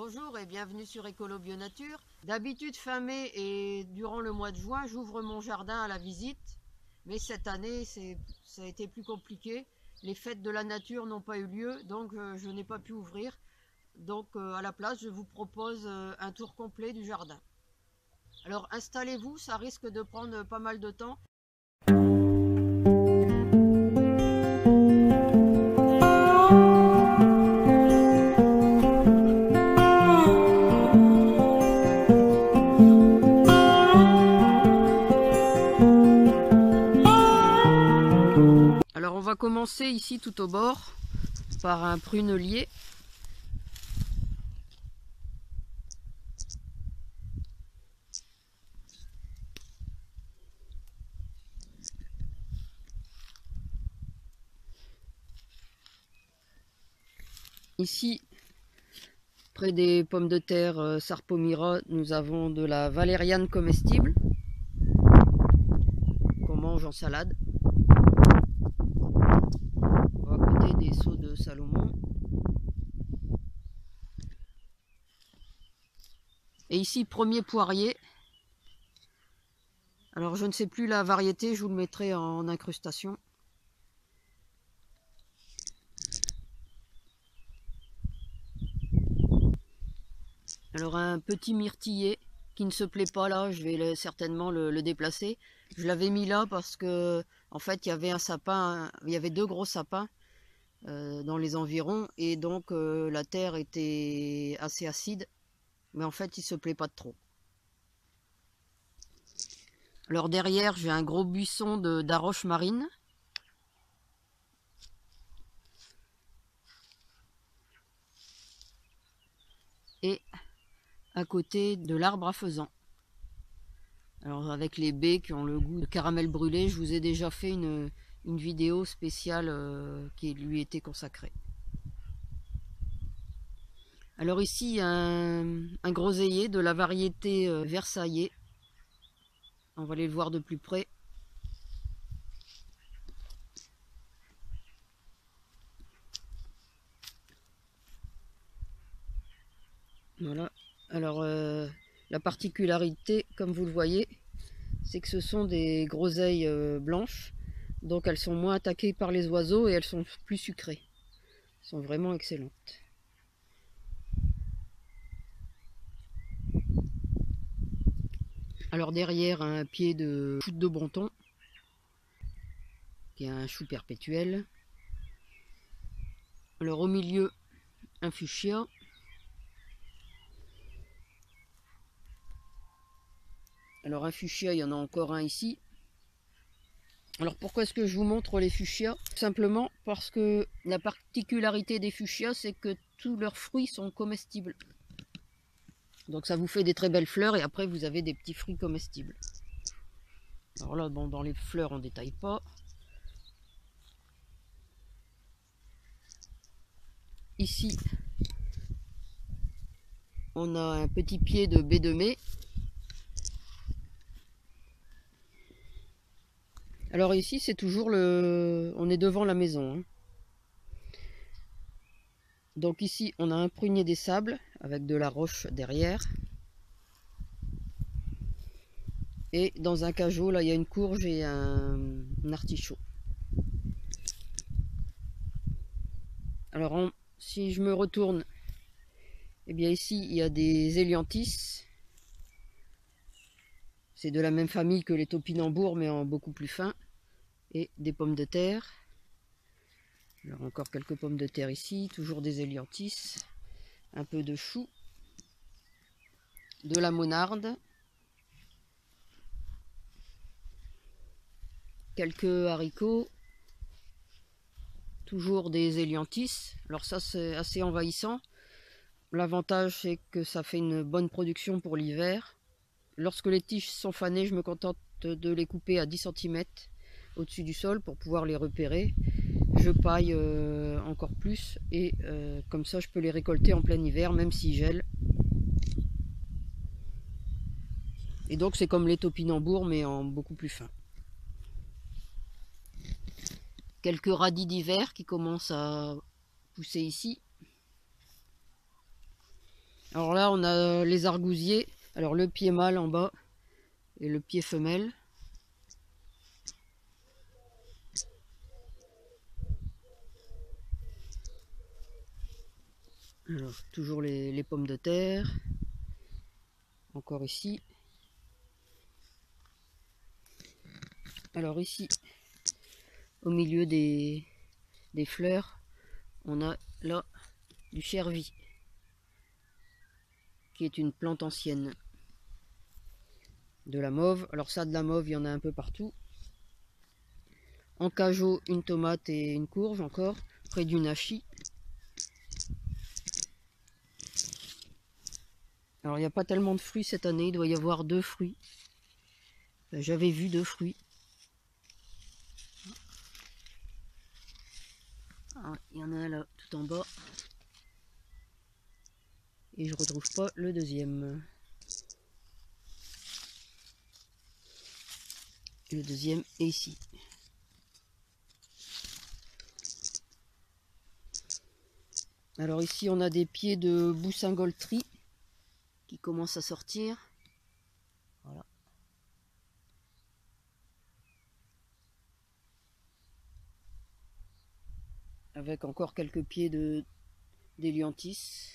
Bonjour et bienvenue sur Écolo Bio Nature. D'habitude fin mai et durant le mois de juin, j'ouvre mon jardin à la visite. Mais cette année, ça a été plus compliqué. Les fêtes de la nature n'ont pas eu lieu, donc je n'ai pas pu ouvrir. Donc à la place, je vous propose un tour complet du jardin. Alors installez-vous, ça risque de prendre pas mal de temps. Alors on va commencer ici tout au bord par un prunelier. Ici, près des pommes de terre Sarpomira, nous avons de la valériane comestible qu'on mange en salade. À côté des seaux de Salomon. Et ici, premier poirier. Alors je ne sais plus la variété, je vous le mettrai en incrustation. Alors un petit myrtillier qui ne se plaît pas là, je vais certainement le déplacer. Je l'avais mis là parce que en fait il y avait un sapin, il y avait deux gros sapins dans les environs et donc la terre était assez acide, mais en fait il se plaît pas de trop. Alors derrière j'ai un gros buisson d'arroche marine. Et à côté de l'arbre à faisan. Alors avec les baies qui ont le goût de caramel brûlé, je vous ai déjà fait une vidéo spéciale qui lui était consacrée. Alors ici un groseillier de la variété versaillais. On va aller le voir de plus près. Voilà. Alors la particularité, comme vous le voyez, c'est que ce sont des groseilles blanches. Donc elles sont moins attaquées par les oiseaux et elles sont plus sucrées. Elles sont vraiment excellentes. Alors derrière un pied de chou de Bonton, qui est un chou perpétuel. Alors au milieu un fuchsia. Alors un fuchsia, il y en a encore un ici. Alors pourquoi est-ce que je vous montre les fuchsias? Simplement parce que la particularité des fuchsias, c'est que tous leurs fruits sont comestibles. Donc ça vous fait des très belles fleurs et après vous avez des petits fruits comestibles. Alors là, bon, dans les fleurs on ne détaille pas. Ici, on a un petit pied de baie de mai. Alors ici, c'est toujours on est devant la maison. Hein. Donc ici, on a un prunier des sables avec de la roche derrière. Et dans un cajot, là, il y a une courge et un artichaut. Alors, si je me retourne, eh bien ici, il y a des hélianthus. C'est de la même famille que les topinambours, mais en beaucoup plus fin. Et des pommes de terre. Alors encore quelques pommes de terre ici, toujours des hélianthus. Un peu de chou. De la monarde. Quelques haricots. Toujours des hélianthus. Alors ça c'est assez envahissant. L'avantage c'est que ça fait une bonne production pour l'hiver. Lorsque les tiges sont fanées, je me contente de les couper à 10 cm au-dessus du sol pour pouvoir les repérer. Je paille encore plus et comme ça je peux les récolter en plein hiver même s'il gèle. Et donc c'est comme les topinambours mais en beaucoup plus fin. Quelques radis d'hiver qui commencent à pousser ici. Alors là, on a les argousiers. Alors le pied mâle en bas et le pied femelle. Alors, toujours les pommes de terre. Encore ici. Alors ici, au milieu des fleurs, on a là du chervi, qui est une plante ancienne. De la mauve. Alors ça, de la mauve, il y en a un peu partout. En cajot, une tomate et une courge encore, près du nachi. Alors il n'y a pas tellement de fruits cette année, il doit y avoir 2 fruits. J'avais vu 2 fruits. Ah, il y en a un là tout en bas. Et je retrouve pas le deuxième. Le deuxième est ici. Alors ici on a des pieds de boussingoleterie qui commencent à sortir. Voilà. Avec encore quelques pieds d'hélianthus.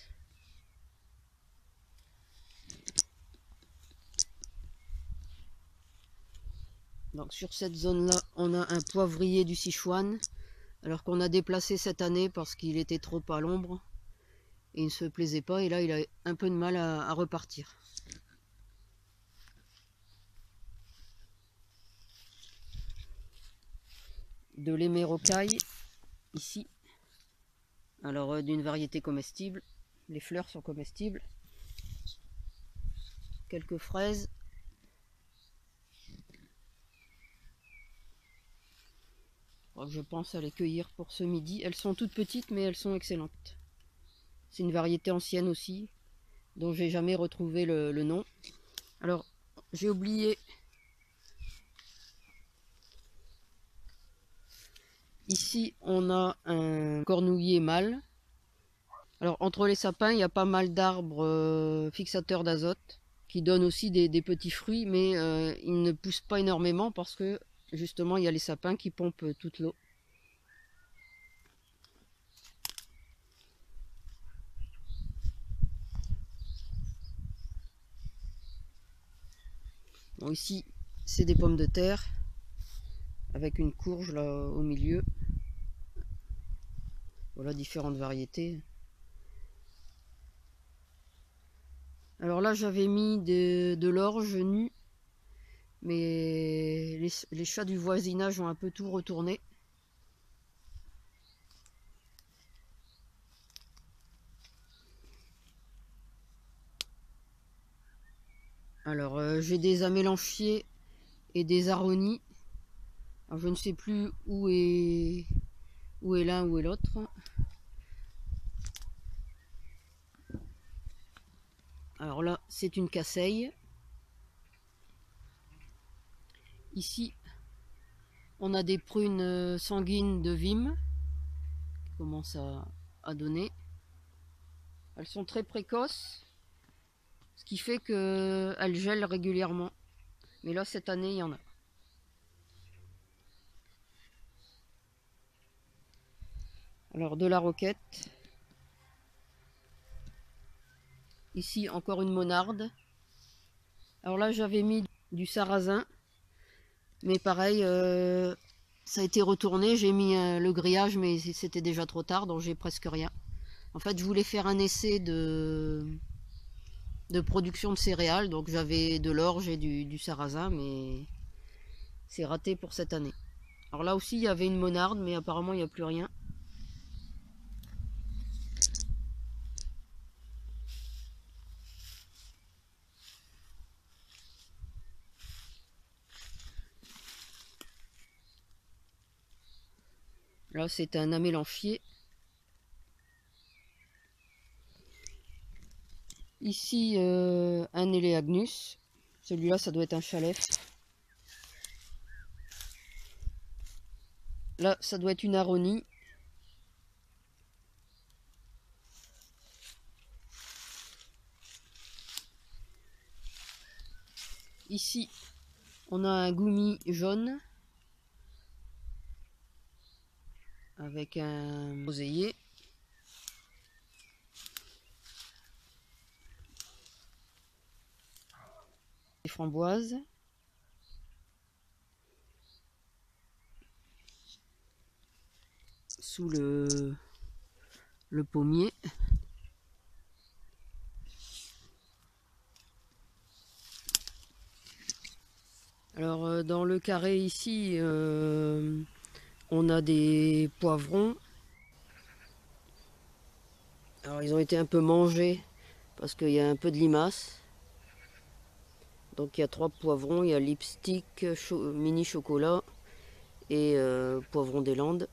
Donc sur cette zone là on a un poivrier du Sichuan, alors qu'on a déplacé cette année parce qu'il était trop à l'ombre et il ne se plaisait pas, et là il a un peu de mal à repartir. De l'hémérocaille ici, alors d'une variété comestible, les fleurs sont comestibles. Quelques fraises. Je pense à les cueillir pour ce midi. Elles sont toutes petites mais elles sont excellentes. C'est une variété ancienne aussi, dont j'ai jamais retrouvé le nom. Alors j'ai oublié. Ici on a un cornouiller mâle. Alors entre les sapins il y a pas mal d'arbres fixateurs d'azote qui donnent aussi des petits fruits, mais ils ne poussent pas énormément parce que justement il y a les sapins qui pompent toute l'eau. Bon, ici c'est des pommes de terre avec une courge là au milieu. Voilà différentes variétés. Alors là j'avais mis de l'orge nue, mais les chats du voisinage ont un peu tout retourné. Alors j'ai des amélanchiers et des aronis. Alors, je ne sais plus où est l'un, où est l'autre. Alors là c'est une casseille. Ici on a des prunes sanguines de Vim qui commencent à donner. Elles sont très précoces, ce qui fait qu'elles gèlent régulièrement. Mais là cette année il y en a. Alors de la roquette. Ici encore une monarde. Alors là j'avais mis du sarrasin, mais pareil ça a été retourné. J'ai mis le grillage mais c'était déjà trop tard, donc j'ai presque rien. En fait je voulais faire un essai de production de céréales, donc j'avais de l'orge et du sarrasin, mais c'est raté pour cette année. Alors là aussi il y avait une monarde, mais apparemment il n'y a plus rien. Là c'est un amélanchier. Ici un Eleagnus. Celui-là ça doit être un chalef. Là ça doit être une aronie. ici, on a un goumi jaune avec un groseillier. Des framboises. Sous le pommier. Alors dans le carré ici, on a des poivrons. Alors ils ont été un peu mangés parce qu'il y a un peu de limace. Donc il y a 3 poivrons, il y a lipstick, mini chocolat et poivron des Landes.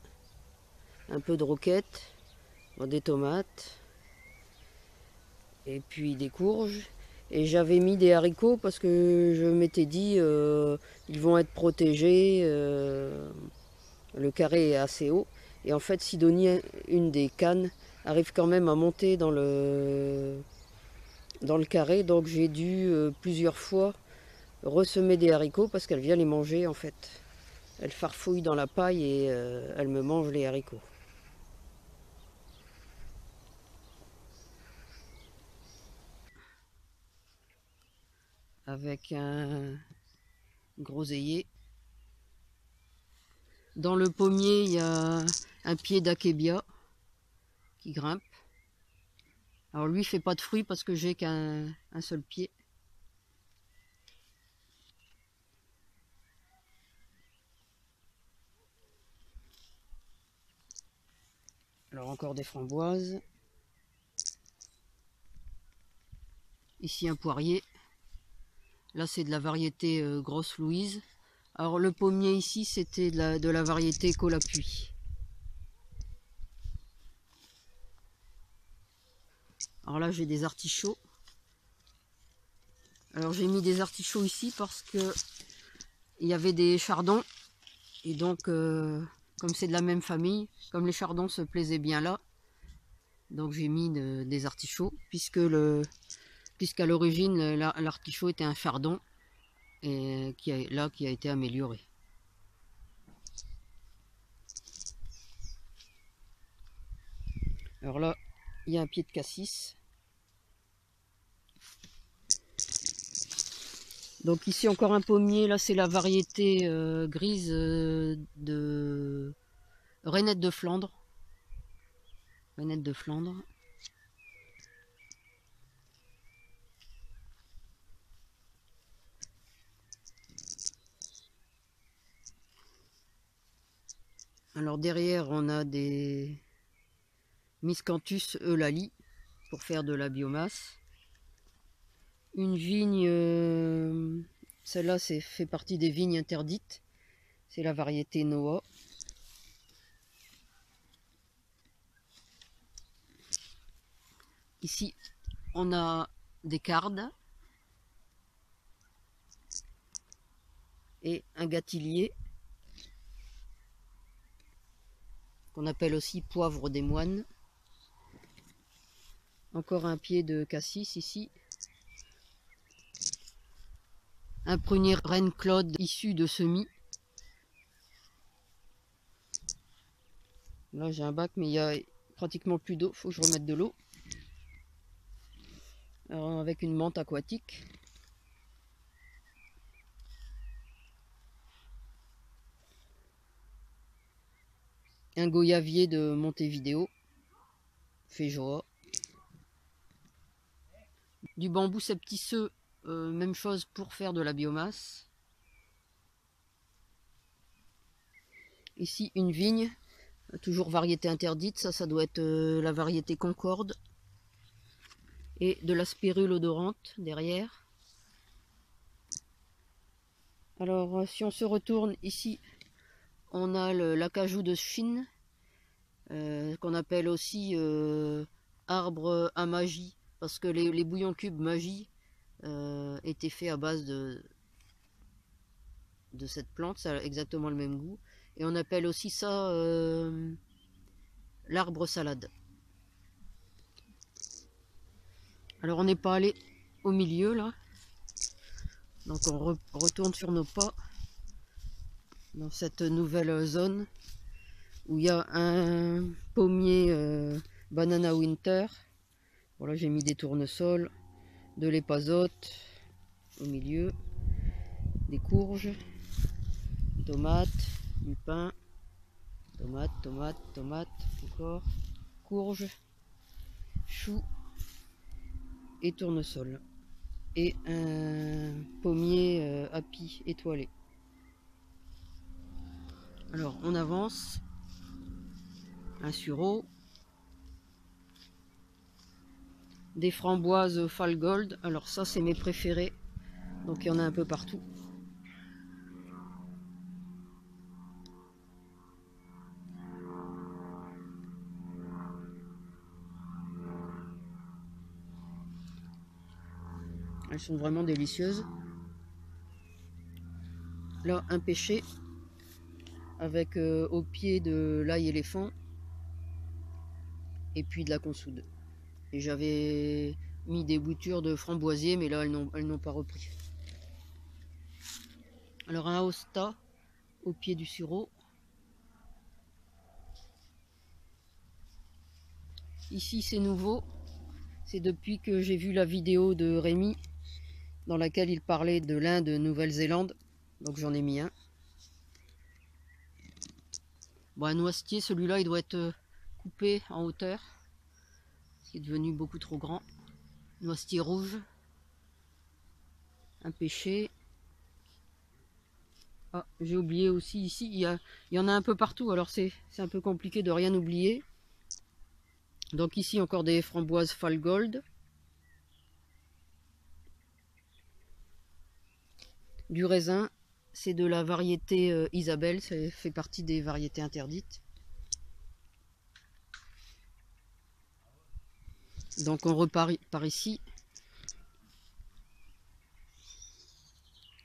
Un peu de roquette, des tomates et puis des courges. Et j'avais mis des haricots parce que je m'étais dit ils vont être protégés, le carré est assez haut. Et en fait Sidonie, une des cannes, arrive quand même à monter dans le carré, donc j'ai dû plusieurs fois ressemer des haricots parce qu'elle vient les manger en fait. Elle farfouille dans la paille et elle me mange les haricots. Avec un groseillier. Dans le pommier, il y a un pied d'acébia qui grimpe. Alors lui, il fait pas de fruits parce que j'ai qu'un seul pied. Alors encore des framboises. Ici un poirier. Là c'est de la variété Grosse Louise. Alors le pommier ici c'était de la variété Colapuy. Alors là j'ai des artichauts. Alors j'ai mis des artichauts ici parce que il y avait des chardons. Et donc comme c'est de la même famille, comme les chardons se plaisaient bien là, donc j'ai mis des artichauts puisqu'à l'origine l'artichaut était un chardon et qui a été amélioré. Alors là, il y a un pied de cassis. Donc ici encore un pommier, là c'est la variété grise de Rainette de Flandre. Rainette de Flandre. Alors derrière on a des Miscanthus eulalie pour faire de la biomasse. Une vigne, celle-là fait partie des vignes interdites. C'est la variété Noah. Ici on a des cardes et un gâtillier qu'on appelle aussi poivre des moines. Encore un pied de cassis ici. Un prunier Reine Claude issu de semis. Là j'ai un bac mais il y a pratiquement plus d'eau, faut que je remette de l'eau. Alors avec une menthe aquatique. Un goyavier de Montevideo, Féjoa. Du bambou septiceux, même chose pour faire de la biomasse. Ici une vigne, toujours variété interdite, ça doit être la variété Concorde. Et de la spirule odorante derrière. Alors si on se retourne ici, on a l'acajou de Chine, qu'on appelle aussi arbre à magie, parce que les bouillons cubes magie étaient faits à base de cette plante, ça a exactement le même goût. Et on appelle aussi ça l'arbre salade. Alors on n'est pas allé au milieu là. Donc on retourne sur nos pas dans cette nouvelle zone où il y a un pommier Banana Winter. Voilà, j'ai mis des tournesols, de l'épazote au milieu, des courges, tomates, du pain, tomates, encore, courges, choux et tournesol. Et un pommier Happy étoilé. Alors on avance, un sureau, des framboises Fall Gold. Alors ça c'est mes préférés, donc il y en a un peu partout. Elles sont vraiment délicieuses. Là un pêcher avec au pied de l'ail éléphant et puis de la consoude. Et j'avais mis des boutures de framboisier, mais là elles n'ont pas repris. Alors un hosta au pied du sureau. Ici c'est nouveau, c'est depuis que j'ai vu la vidéo de Rémi dans laquelle il parlait de l'Inde de Nouvelle-Zélande, donc j'en ai mis un. Bon, un noisetier, celui-là il doit être coupé en hauteur, il est devenu beaucoup trop grand. Noisetier rouge, un pêcher. Ah, j'ai oublié aussi ici, il y en a un peu partout, alors c'est un peu compliqué de rien oublier. Donc ici encore des framboises Fall Gold, du raisin, c'est de la variété Isabelle, ça fait partie des variétés interdites. Donc on repart par ici,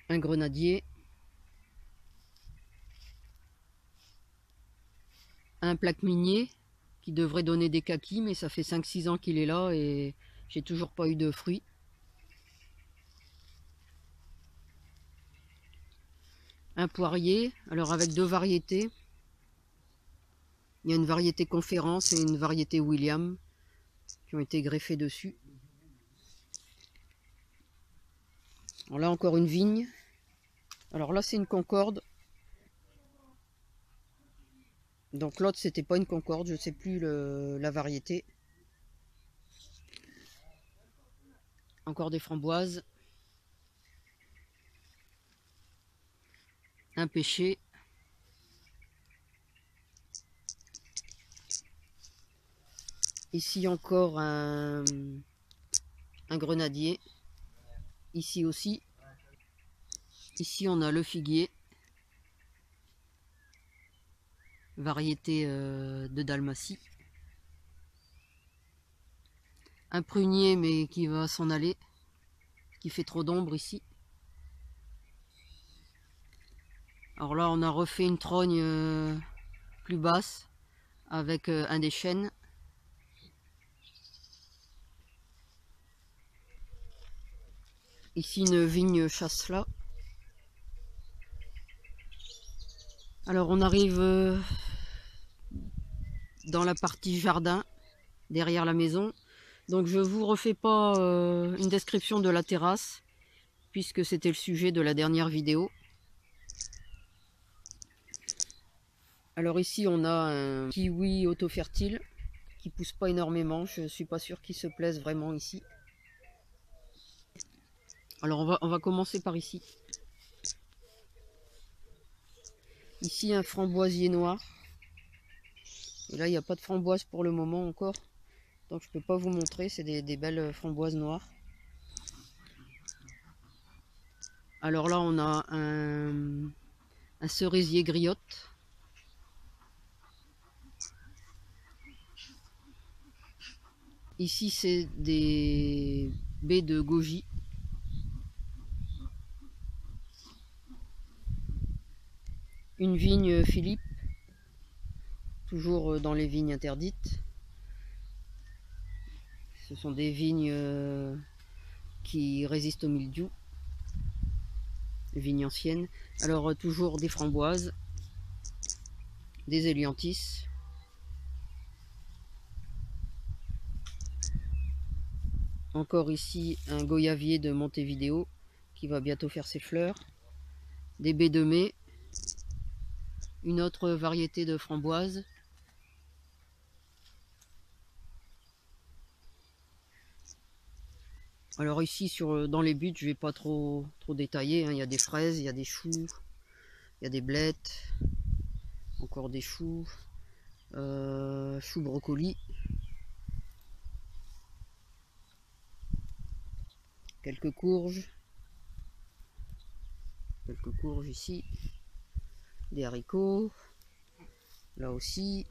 un grenadier, un plaque minier qui devrait donner des kakis, mais ça fait 5-6 ans qu'il est là et j'ai toujours pas eu de fruits. Un poirier, alors avec deux variétés. Il y a une variété Conférence et une variété William qui ont été greffées dessus. Alors là encore une vigne. Alors là c'est une concorde. Donc l'autre c'était pas une concorde, je sais plus la variété. Encore des framboises. Un pêcher. Ici encore un grenadier. Ici aussi. Ici on a le figuier. Variété de Dalmatie. Un prunier mais qui va s'en aller, qui fait trop d'ombre ici. Alors là on a refait une trogne plus basse avec un des chênes. Ici une vigne chasselas. Alors on arrive dans la partie jardin, derrière la maison. Donc je vous refais pas une description de la terrasse, puisque c'était le sujet de la dernière vidéo. Alors ici on a un kiwi auto-fertile, qui pousse pas énormément, je suis pas sûr qu'il se plaise vraiment ici. Alors on va commencer par ici. Ici un framboisier noir. Et là il n'y a pas de framboise pour le moment encore. Donc je peux pas vous montrer, c'est des belles framboises noires. Alors là on a un cerisier griotte. Ici c'est des baies de goji. Une vigne Philippe, toujours dans les vignes interdites. Ce sont des vignes qui résistent au mildiou. vigne ancienne. Alors toujours des framboises, des hélianthus, encore ici un goyavier de Montevideo qui va bientôt faire ses fleurs, des baies de mai, une autre variété de framboises, alors ici dans les buttes je vais pas trop détailler, hein. Il y a des fraises, il y a des choux, il y a des blettes, encore des choux, choux brocoli, quelques courges ici, des haricots, là aussi,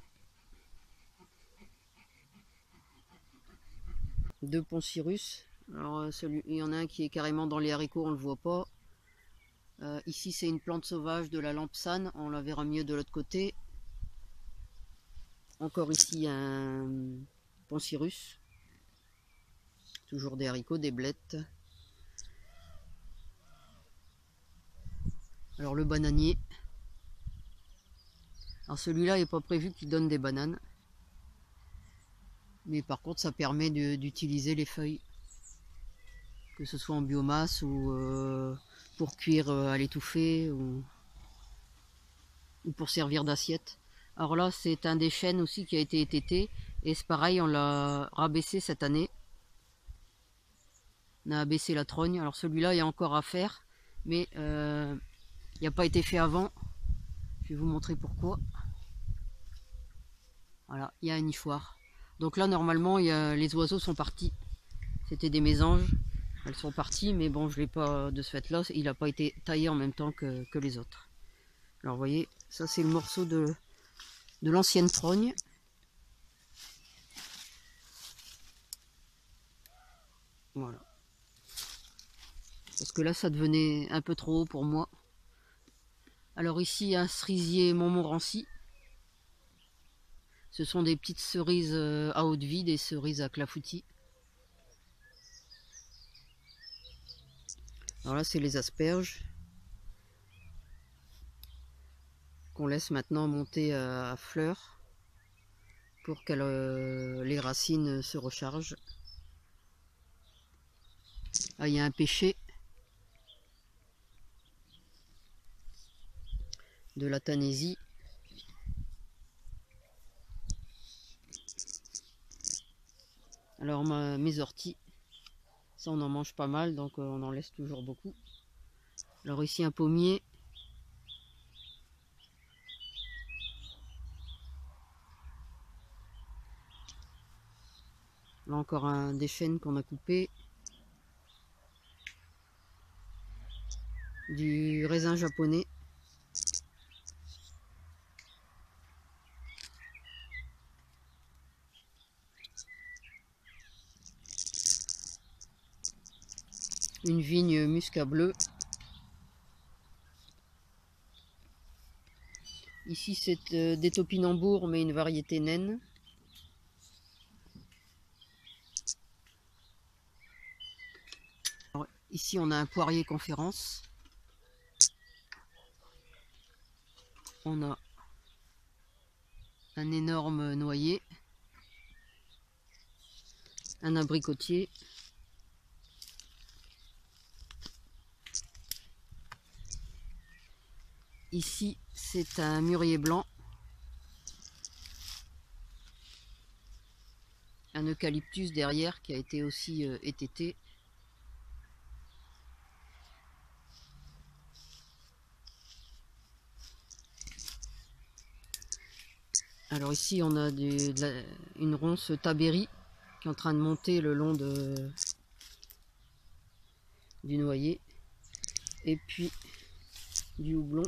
deux poncirus. Alors il y en a un qui est carrément dans les haricots, on le voit pas. Ici c'est une plante sauvage de la lampsane, on la verra mieux de l'autre côté. Encore ici un poncirus, toujours des haricots, des blettes. Alors le bananier, alors celui-là n'est pas prévu qu'il donne des bananes, mais par contre ça permet d'utiliser les feuilles, que ce soit en biomasse ou pour cuire à l'étouffée ou pour servir d'assiette. Alors là c'est un des chênes aussi qui a été étêté, et c'est pareil, on l'a rabaissé cette année. On a abaissé la trogne. Alors celui-là il y a encore à faire, mais il n'a pas été fait avant. Je vais vous montrer pourquoi. Voilà, il y a un nichoir. Donc là normalement les oiseaux sont partis. C'était des mésanges. Elles sont parties, mais bon, je l'ai pas de ce fait là. Il n'a pas été taillé en même temps que les autres. Alors vous voyez, ça c'est le morceau de l'ancienne trogne. Voilà. Parce que là ça devenait un peu trop haut pour moi. Alors ici un cerisier Montmorency. Ce sont des petites cerises à eau de vie, des cerises à clafoutis. Alors là c'est les asperges qu'on laisse maintenant monter à fleurs pour que les racines se rechargent. Ah, il y a un pêcher de la Tanésie. Alors mes orties, ça on en mange pas mal, donc on en laisse toujours beaucoup. Alors ici un pommier. Là encore des chênes qu'on a coupés. Du raisin japonais. Une vigne muscat bleu. Ici c'est des topinambours, mais une variété naine. Alors, ici on a un poirier conférence. On a un énorme noyer. Un abricotier. Ici c'est un mûrier blanc. Un eucalyptus derrière qui a été aussi étêté. Alors ici on a une ronce tabéry qui est en train de monter le long du noyer. Et puis du houblon.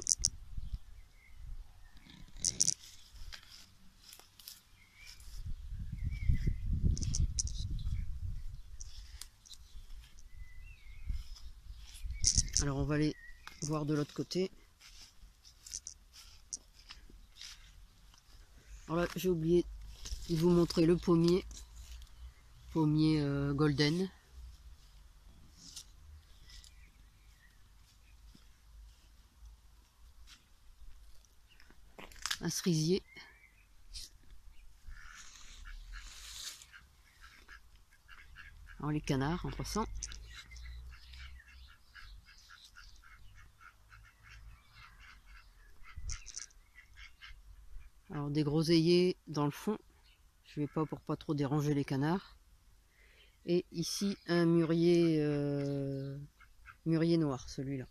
Alors on va aller voir de l'autre côté. Alors là j'ai oublié de vous montrer le pommier. Pommier golden. un cerisier. Alors les canards en passant. Alors des groseilliers dans le fond, je vais pas pour pas trop déranger les canards. Et ici un mûrier, mûrier noir, celui-là.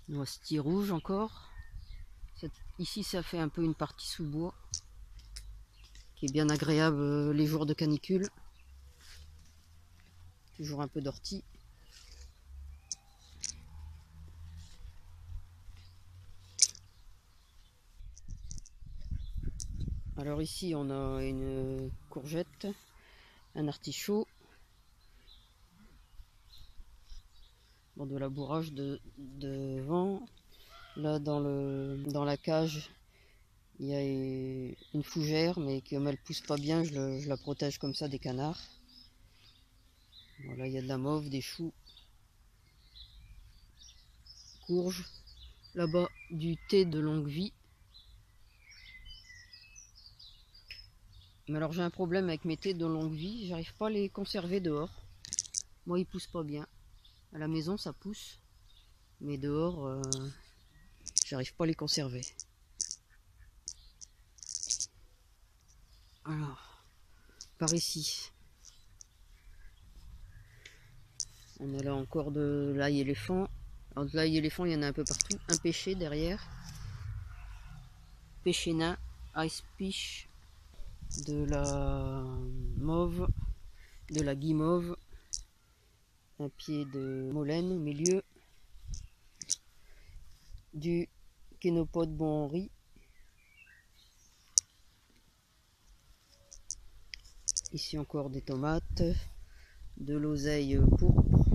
Noisetier rouge encore. Ici ça fait un peu une partie sous bois, qui est bien agréable les jours de canicule. Toujours un peu d'ortie. Alors ici on a une courgette, un artichaut, bon, de labourage devant. Là dans la cage il y a une fougère, mais comme elle pousse pas bien, je la protège comme ça des canards. Voilà, il y a de la mauve, des choux, courges. Là-bas du thé de longue vie. Mais alors j'ai un problème avec mes thés de longue vie, j'arrive pas à les conserver dehors. Moi ils poussent pas bien. À la maison ça pousse, mais dehors j'arrive pas à les conserver. Alors, par ici, on a là encore de l'ail éléphant. Alors de l'ail éléphant il y en a un peu partout. Un pêché derrière. Pêché nain, ice fish, de la mauve, de la guimauve, un pied de molène au milieu, du kénopode bon Henri, ici encore des tomates, de l'oseille pourpre,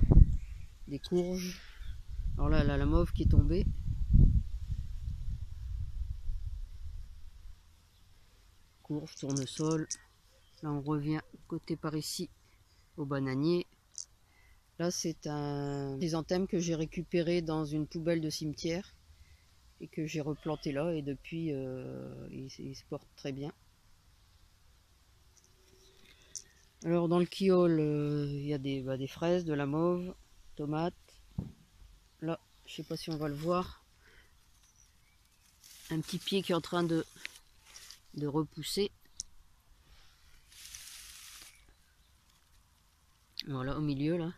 des courges. Alors là, la mauve qui est tombée. Courges, tournesol. Là on revient côté par ici au bananier. Là c'est un chrysanthème que j'ai récupéré dans une poubelle de cimetière et que j'ai replanté là, et depuis il se porte très bien. Alors dans le kiole il y a des fraises, de la mauve, tomates. Là je sais pas si on va le voir, un petit pied qui est en train de repousser. Voilà au milieu là,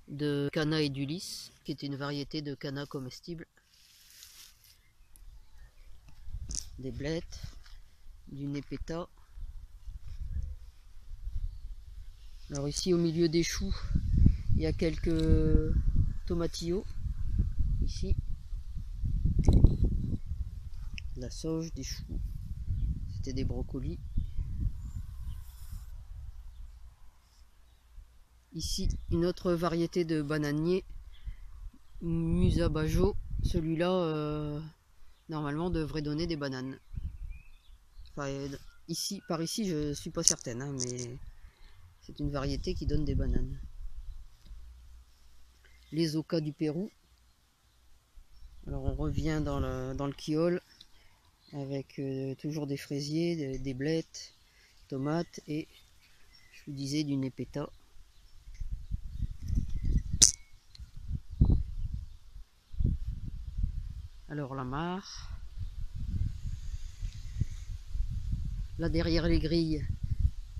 de canna et d'Ulysse, qui est une variété de canna comestible. Des blettes, du népeta. Alors ici au milieu des choux, il y a quelques tomatillos. Ici, la sauge, des choux, c'était des brocolis. Ici, une autre variété de bananier, Musabajo. Celui-là, normalement, devrait donner des bananes. Enfin, ici, par ici, je suis pas certaine, hein, mais c'est une variété qui donne des bananes. Les ocas du Pérou. Alors, on revient dans le kiole avec toujours des fraisiers, des blettes, tomates et, je vous disais, du népeta. Alors la mare. Là derrière les grilles,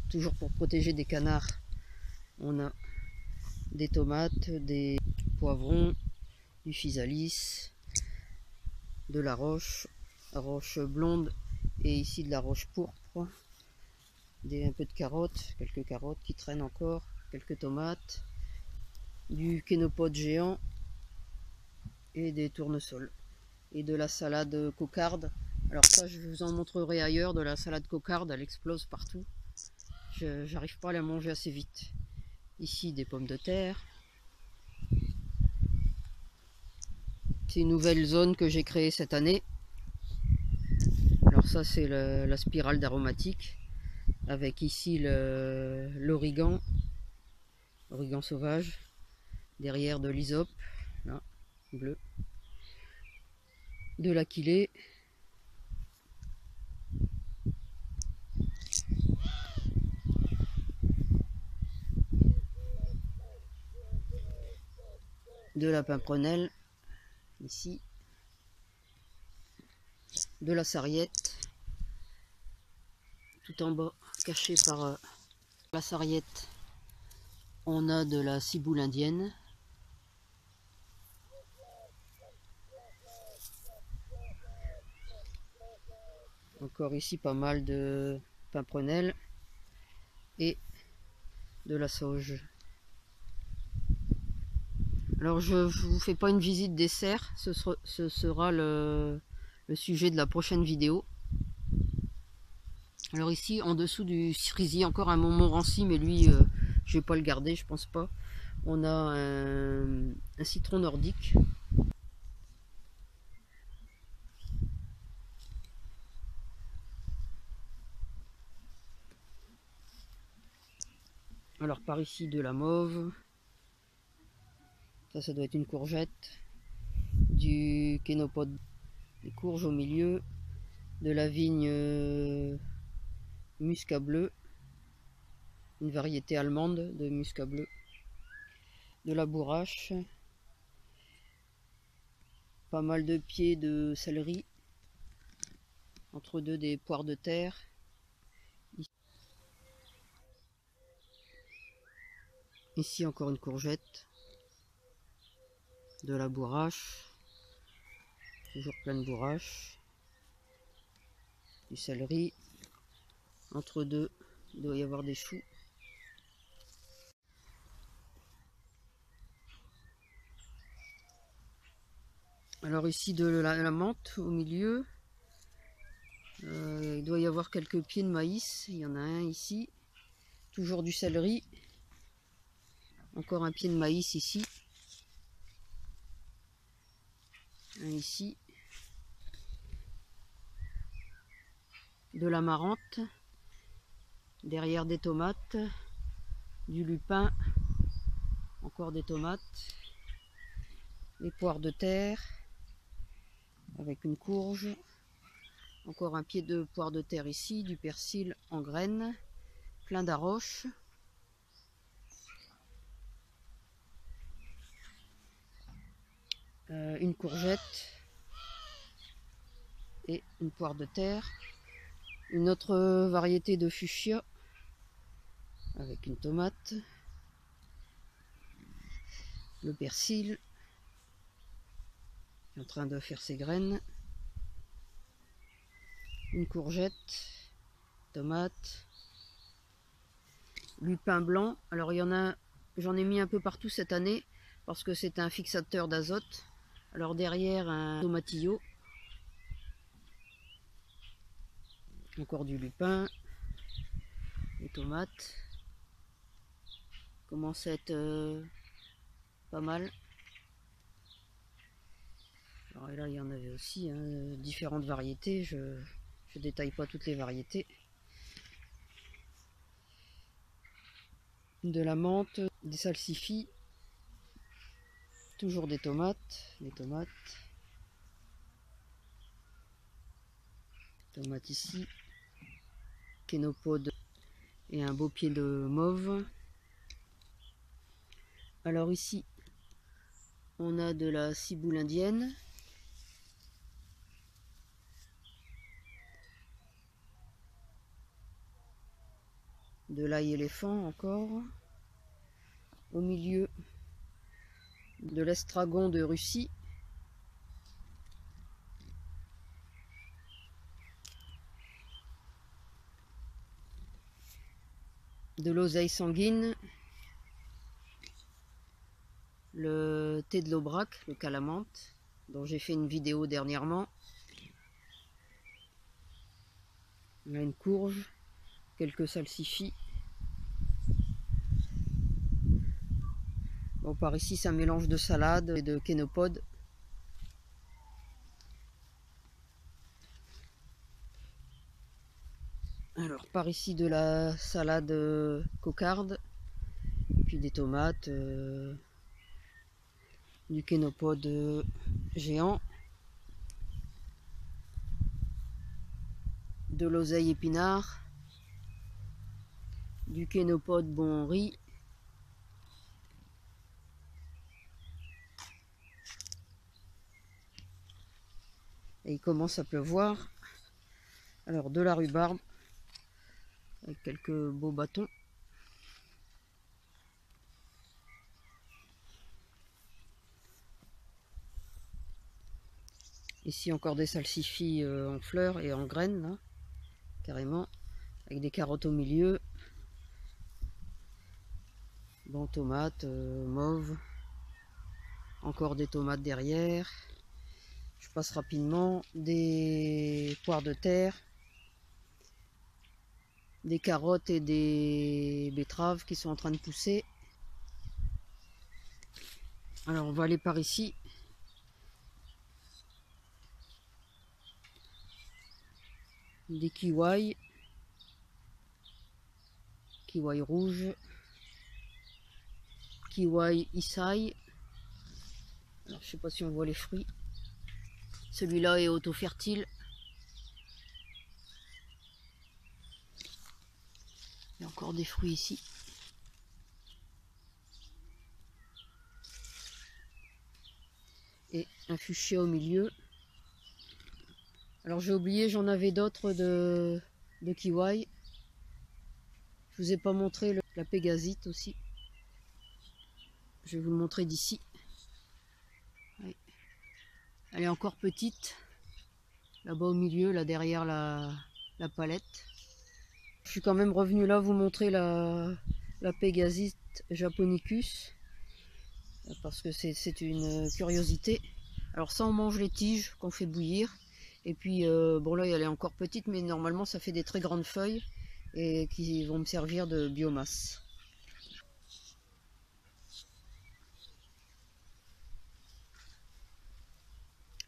toujours pour protéger des canards, on a des tomates, des poivrons, du physalis, de la roche blonde et ici de la roche pourpre, un peu de carottes, quelques carottes qui traînent encore, quelques tomates, du kénopode géant et des tournesols. Et de la salade cocarde. Alors ça je vous en montrerai ailleurs, de la salade cocarde, elle explose partout. J'arrive pas à la manger assez vite. Ici des pommes de terre. C'est une nouvelle zone que j'ai créée cette année. Alors ça c'est la spirale d'aromatique, avec ici l'origan sauvage, derrière de l'hysope, là, bleu. de l'aquilée. De la pimprenelle, ici. De la sarriette, tout en bas, caché par la sarriette. On a de la ciboule indienne. Encore ici pas mal de pimprenelle et de la sauge. Alors je vous fais pas une visite des serres, ce sera le sujet de la prochaine vidéo. Alors ici en dessous du cerisier, encore un Montmorency, mais lui je vais pas le garder, je pense pas. On a un citron nordique. Alors par ici de la mauve, ça doit être une courgette, du kénopode, des courges au milieu, de la vigne muscat bleu, une variété allemande de muscat bleu, de la bourrache, pas mal de pieds de céleri, entre deux des poires de terre. Ici encore une courgette, de la bourrache, toujours plein de bourrache, du céleri, entre deux il doit y avoir des choux. Alors ici de la menthe au milieu, il doit y avoir quelques pieds de maïs, il y en a un ici, toujours du céleri, encore un pied de maïs ici, un ici, de l'amarante, derrière des tomates, du lupin, encore des tomates, les poires de terre avec une courge, encore un pied de poire de terre ici, du persil en graines, plein d'arroches, une courgette et une poire de terre, une autre variété de fuchsia avec une tomate, le persil en train de faire ses graines, une courgette, tomate, lupin blanc. Alors il y en a, j'en ai mis un peu partout cette année parce que c'est un fixateur d'azote. Alors derrière un tomatillo, encore du lupin, des tomates, commence à être pas mal. Alors là il y en avait aussi différentes variétés, je détaille pas toutes les variétés. De la menthe, des salsifis, toujours des tomates, tomates ici, kénopode et un beau pied de mauve. Alors ici on a de la ciboule indienne, de l'ail éléphant encore, au milieu de l'estragon de Russie, de l'oseille sanguine, le thé de l'aubrac, le calamante, dont j'ai fait une vidéo dernièrement. Il y a une courge, quelques salsifis. Bon, par ici, c'est un mélange de salade et de kénopode. Alors, par ici, de la salade cocarde, puis des tomates, du kénopode géant. de l'oseille épinard, du kénopode bon riz, et il commence à pleuvoir. Alors de la rhubarbe avec quelques beaux bâtons. Ici encore des salsifis en fleurs et en graines, là, carrément, avec des carottes au milieu. Bon, tomates, mauves, encore des tomates derrière. Je passe rapidement, des poires de terre, des carottes et des betteraves qui sont en train de pousser. Alors on va aller par ici. Des kiwis, kiwis rouges, kiwis Isai. Alors je sais pas si on voit les fruits. Celui-là est auto-fertile. Il y a encore des fruits ici. Et un fuchsia au milieu. Alors j'ai oublié, j'en avais d'autres de kiwis. Je vous ai pas montré la pégasite aussi. Je vais vous le montrer d'ici. Elle est encore petite. Là-bas au milieu, là derrière la palette. Je suis quand même revenu là vous montrer la pégasite japonicus. Parce que c'est une curiosité. Alors ça on mange les tiges qu'on fait bouillir. Et puis bon là elle est encore petite mais normalement ça fait des très grandes feuilles. Et qui vont me servir de biomasse.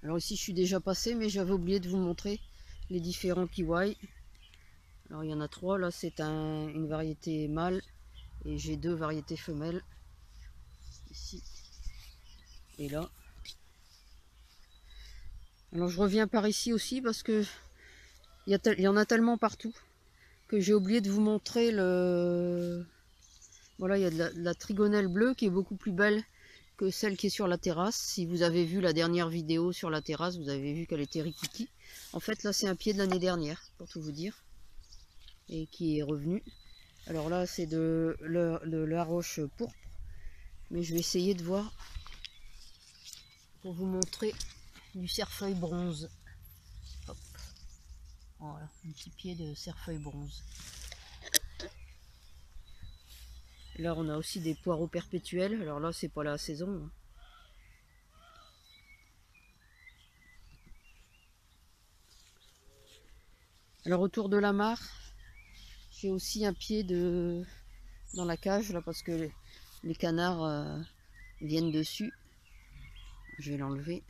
Alors ici je suis déjà passé mais j'avais oublié de vous montrer les différents kiwis. Alors il y en a 3, là c'est une variété mâle et j'ai 2 variétés femelles. Ici et là. Alors je reviens par ici aussi parce que il y en a tellement partout que j'ai oublié de vous montrer le... Voilà, il y a de la trigonelle bleue qui est beaucoup plus belle que celle qui est sur la terrasse. Si vous avez vu la dernière vidéo sur la terrasse, vous avez vu qu'elle était rikiki. En fait, là, c'est un pied de l'année dernière, pour tout vous dire, et qui est revenu. Alors là, c'est de la roche pourpre, mais je vais essayer de voir pour vous montrer du cerfeuil bronze. Hop. Voilà, un petit pied de cerfeuil bronze. Là, on a aussi des poireaux perpétuels. Alors là, c'est pas la saison. Alors autour de la mare, j'ai aussi un pied dans la cage là parce que les canards viennent dessus. Je vais l'enlever.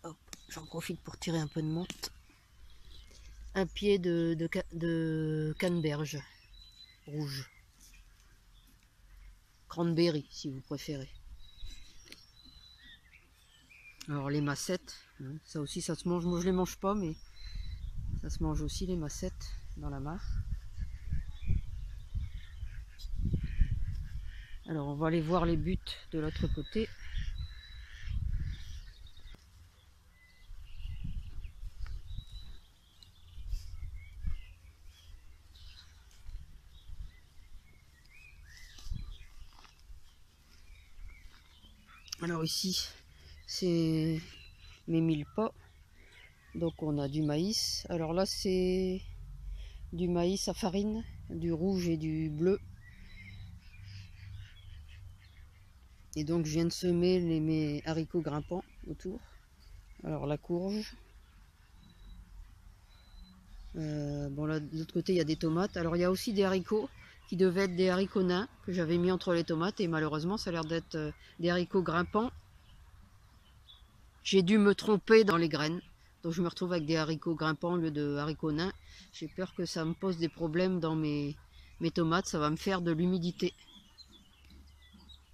Hop, j'en profite pour tirer un peu de menthe. Un pied de canneberge rouge. Cranberry si vous préférez. Alors les massettes, hein, ça aussi ça se mange. Moi je les mange pas mais ça se mange aussi les massettes dans la mare. Alors on va aller voir les buttes de l'autre côté. Alors ici c'est mes 1000 pots. Donc on a du maïs. Alors là c'est du maïs à farine, du rouge et du bleu. Et donc je viens de semer mes haricots grimpants autour. Alors la courge. Bon là de l'autre côté il y a des tomates. Alors il y a aussi des haricots qui devaient être des haricots nains que j'avais mis entre les tomates et malheureusement ça a l'air d'être des haricots grimpants. J'ai dû me tromper dans les graines. Donc je me retrouve avec des haricots grimpants au lieu de haricots nains. J'ai peur que ça me pose des problèmes dans mes tomates. Ça va me faire de l'humidité.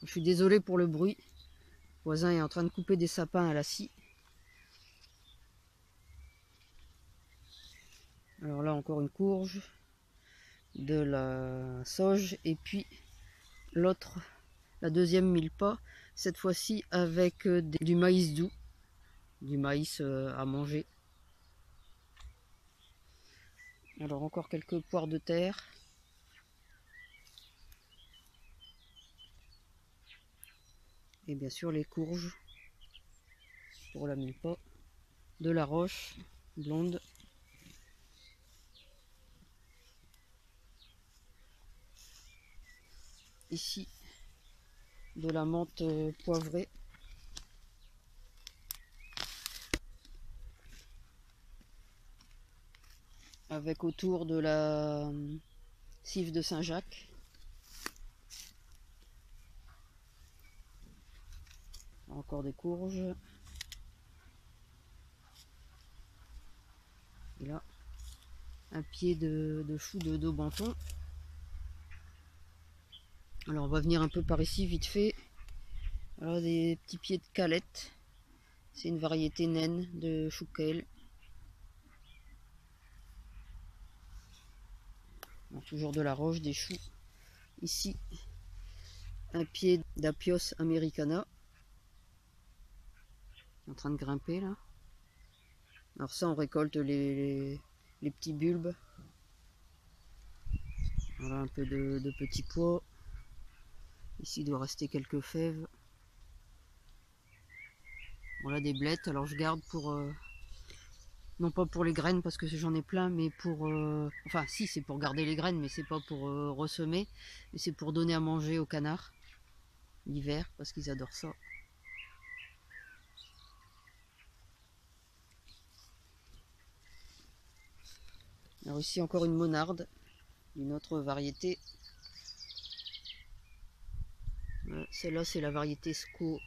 Je suis désolé pour le bruit. Le voisin est en train de couper des sapins à la scie. Alors là encore une courge, de la sauge et puis l'autre, la deuxième mille-pas, cette fois-ci avec du maïs doux, du maïs à manger. Alors encore quelques poires de terre. Et bien sûr les courges pour la mille-pas, de la roche blonde. Ici de la menthe poivrée. Avec autour de la cive de Saint-Jacques. Encore des courges. Et là, un pied de chou de Daubenton. Alors on va venir un peu par ici vite fait. Alors des petits pieds de calette. C'est une variété naine de chou kale. Alors, toujours de la roche, des choux. Ici, un pied d'Apios americana. En train de grimper là. Alors ça, on récolte les petits bulbes. Voilà un peu de petits pois. Ici, il doit rester quelques fèves. Voilà des blettes. Alors je garde pour... non pas pour les graines parce que j'en ai plein, mais pour... enfin si, c'est pour garder les graines, mais c'est pas pour ressemer. Mais c'est pour donner à manger aux canards l'hiver, parce qu'ils adorent ça. Alors ici encore une monarde, une autre variété. Celle-là c'est la variété SCO.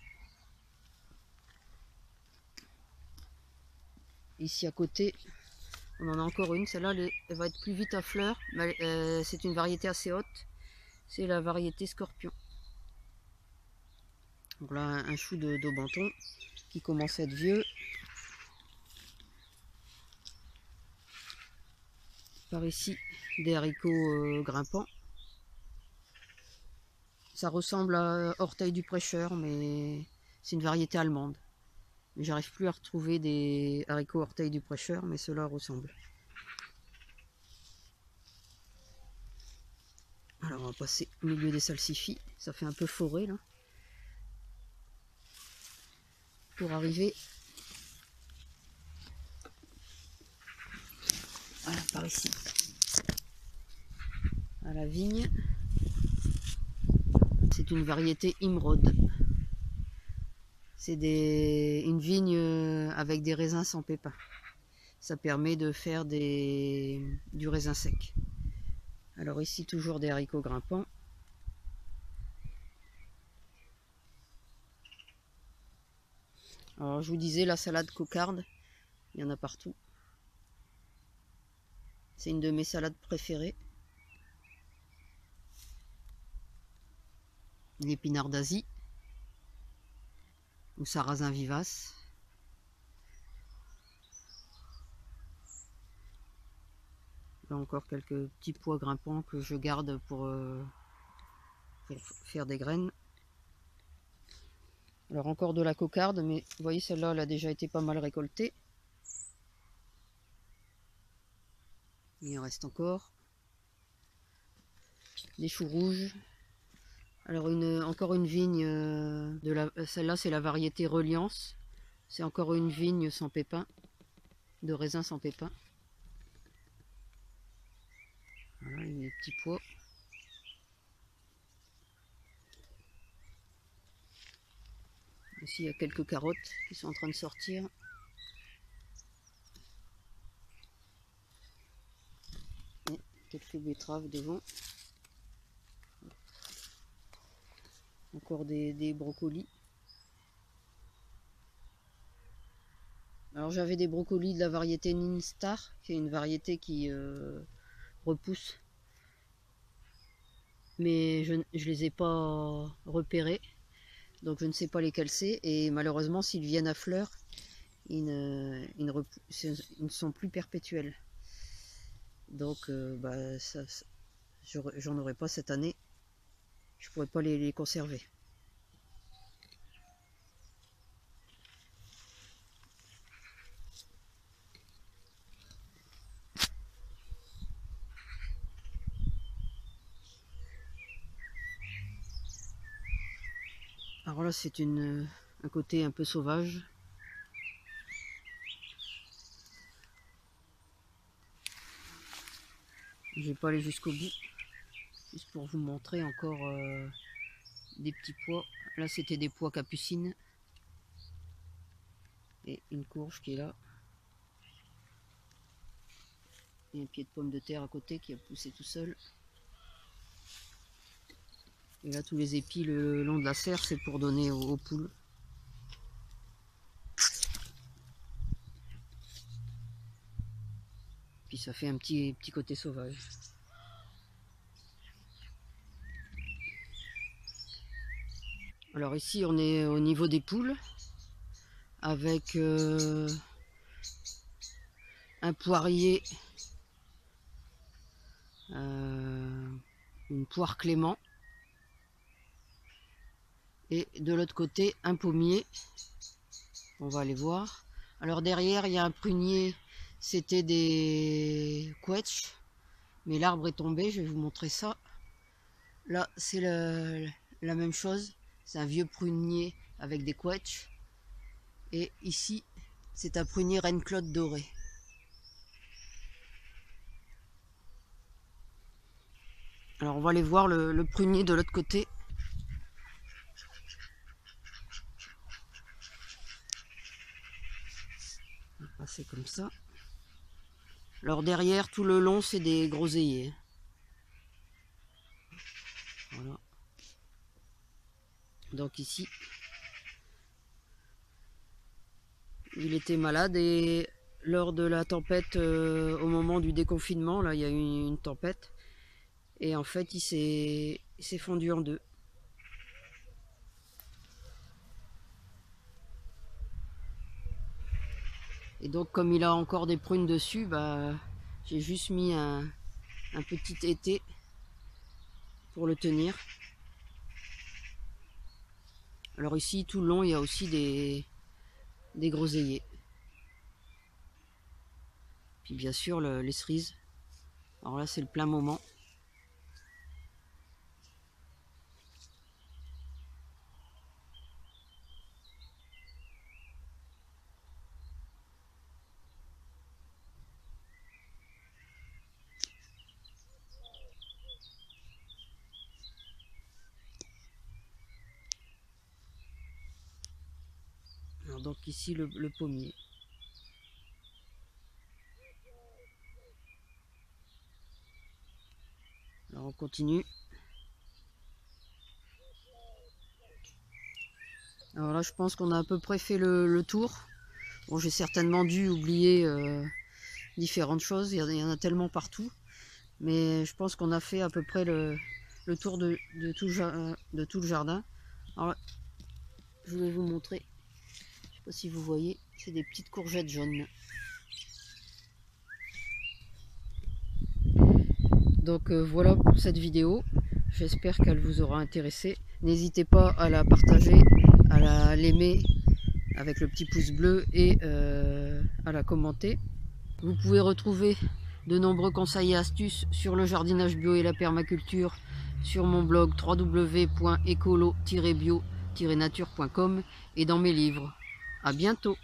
Ici à côté, on en a encore une. Celle-là elle va être plus vite à fleur, mais c'est une variété assez haute. C'est la variété Scorpion. Donc là un chou de Daubenton qui commence à être vieux. Par ici des haricots grimpants. Ça ressemble à Orteil du Prêcheur, mais c'est une variété allemande. Mais j'arrive plus à retrouver des haricots Orteil du Prêcheur, mais cela ressemble. Alors on va passer au milieu des salsifis. Ça fait un peu forêt là. Pour arriver voilà, par ici à la vigne. C'est une variété Imrod. C'est une vigne avec des raisins sans pépins. Ça permet de faire du raisin sec. Alors ici toujours des haricots grimpants. Alors je vous disais la salade cocarde, il y en a partout. C'est une de mes salades préférées. L'épinard d'Asie ou sarrasin vivace. Là encore quelques petits pois grimpants que je garde pour faire des graines. Alors encore de la cocarde, mais vous voyez celle-là elle a déjà été pas mal récoltée. Il en reste encore. Des choux rouges. Alors encore une vigne, celle-là c'est la variété Reliance. C'est encore une vigne sans pépins, de raisin sans pépins. Voilà les petits pois. Ici il y a quelques carottes qui sont en train de sortir. Et quelques betteraves devant. Encore des brocolis. Alors j'avais des brocolis de la variété Ninstar, qui est une variété qui repousse. Mais je les ai pas repérés. Donc je ne sais pas lesquels c'est. Et malheureusement s'ils viennent à fleur, ils ne sont plus perpétuels. Donc j'en aurai pas cette année. Je pourrais pas les conserver. Alors là, c'est un côté un peu sauvage. Je vais pas aller jusqu'au bout, juste pour vous montrer encore des petits pois. Là, c'était des pois capucines. Et une courge qui est là. Et un pied de pomme de terre à côté qui a poussé tout seul. Et là, tous les épis le long de la serre, c'est pour donner aux poules. Puis ça fait un petit côté sauvage. Alors ici, on est au niveau des poules, avec un poirier, une poire Clément. Et de l'autre côté, un pommier. On va aller voir. Alors derrière, il y a un prunier. C'était des quetch. Mais l'arbre est tombé. Je vais vous montrer ça. Là, c'est la même chose. C'est un vieux prunier avec des quetch. Et ici, c'est un prunier Reine-Claude doré. Alors on va aller voir le prunier de l'autre côté. C'est comme ça. Alors derrière, tout le long, c'est des groseilliers. Voilà. Donc ici, il était malade et lors de la tempête, au moment du déconfinement, là, il y a eu une tempête. Et en fait, il s'est fondu en deux. Et donc comme il a encore des prunes dessus, j'ai juste mis un petit étai pour le tenir. Alors ici tout le long il y a aussi des groseilliers. Puis bien sûr les cerises. Alors là c'est le plein moment. Alors donc ici le pommier. Alors on continue. Alors là je pense qu'on a à peu près fait le tour. Bon, j'ai certainement dû oublier différentes choses, il y en a tellement partout. Mais je pense qu'on a fait à peu près le tour de tout le jardin. Alors là, je vais vous montrer. Je ne sais pas si vous voyez, c'est des petites courgettes jaunes. Donc voilà pour cette vidéo. J'espère qu'elle vous aura intéressé. N'hésitez pas à la partager, à l'aimer avec le petit pouce bleu et à la commenter. Vous pouvez retrouver de nombreux conseils et astuces sur le jardinage bio et la permaculture sur mon blog www.ecolo-bio-nature.com et dans mes livres. À bientôt!